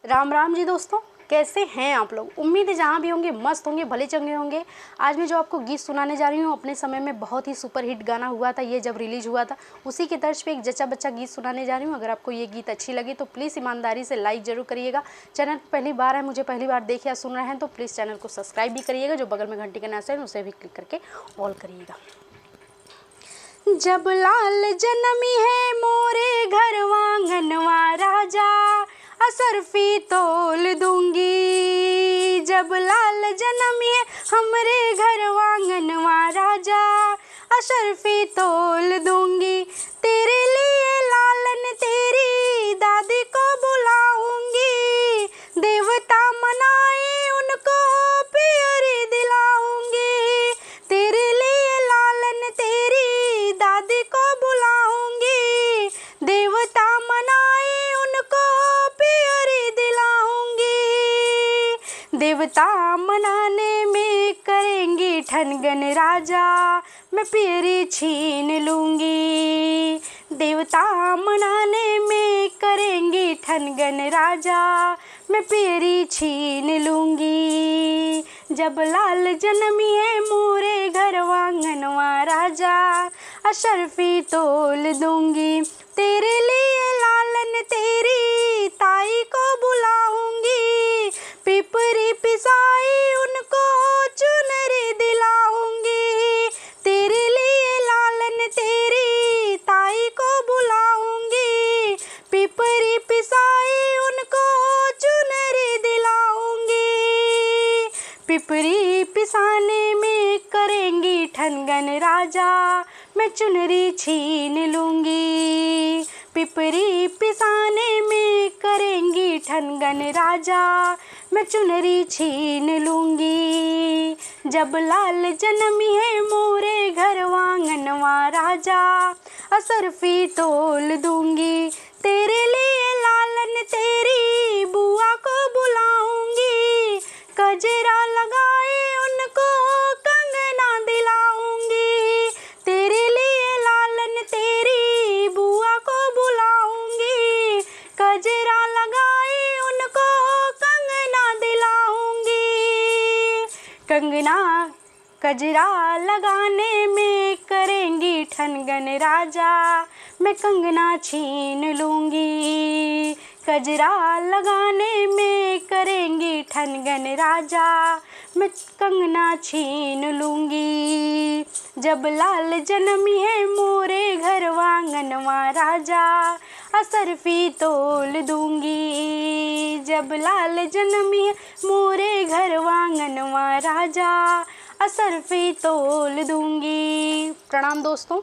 राम राम जी दोस्तों, कैसे हैं आप लोग। उम्मीद है जहाँ भी होंगे मस्त होंगे, भले चंगे होंगे। आज मैं जो आपको गीत सुनाने जा रही हूँ अपने समय में बहुत ही सुपर हिट गाना हुआ था, ये जब रिलीज हुआ था उसी की तर्ज पे एक जच्चा बच्चा गीत सुनाने जा रही हूँ। अगर आपको ये गीत अच्छी लगी तो प्लीज़ ईमानदारी से लाइक ज़रूर करिएगा। चैनल पर पहली बार है, मुझे पहली बार देखे या सुन रहे हैं तो प्लीज़ चैनल को सब्सक्राइब भी करिएगा। जो बगल में घंटी का निशान है उसे भी क्लिक करके ऑल करिएगा। जब लाल जनमी है मोरे घर वांगनवा राजा, असरफी तोल दूंगी। जब लाल जनमी है हमरे घर वांगनवा राजा, असरफी तोल दूंगी। तेरे लिए लालन तेरी दादी को बुलाऊंगी, देवता मनाए उनको प्यारी दिलाऊंगी। तेरे लिए लालन तेरी दादी को बुलाऊंगी, देवता मनाए उनको प्यारी दिलाऊंगी। देवता मनाने में करेंगी ठनगन राजा, मैं प्यारी छीन लूंगी। देवता मनाने में करेंगी ठनगन राजा, मैं प्यारी छीन लूंगी। जब लाल जनमी है मोरे घर वांगनवा राजा, अशरफी तोल दूंगी। तेरे लिए लालन तेरी ताई को बुलाऊंगी, पिपरी पिसाई उनको चुनरी दिलाऊंगी। तेरे लिए लालन तेरी ताई को बुलाऊंगी, पिपरी पिसाई उनको चुनरी दिलाऊंगी। पिपरी पिसाने में करेंगी ठनगन राजा, मैं चुनरी छीन लूंगी। पिपरी पिसाने में करेंगी ठनगन राजा, मैं चुनरी छीन लूंगी। जब लाल जनमी है मोरे घर वांगनवा राजा, असरफी तोल दूंगी। तेरे लिए लालन तेरी बुआ को बुलाऊंगी, गजरा लगाए उनको कंगना दिलाऊंगी। तेरे लिए लालन तेरी बुआ को बुलाऊंगी, गजरा लगाए उनको कंगना दिलाऊंगी। कंगना गजरा लगाने में करेंगी ठनगन राजा, मैं कंगना छीन लूंगी। गजरा लगाने में करेंगी ठनगन राजा, मैं कंगना छीन लूंगी। जब लाल जनमी है मोरे घर वांगनवा राजा, असरफी तोल दूंगी। जब लाल जनमी है मोरे घर वांगनवा राजा, असरफी तोल दूंगी। प्रणाम दोस्तों।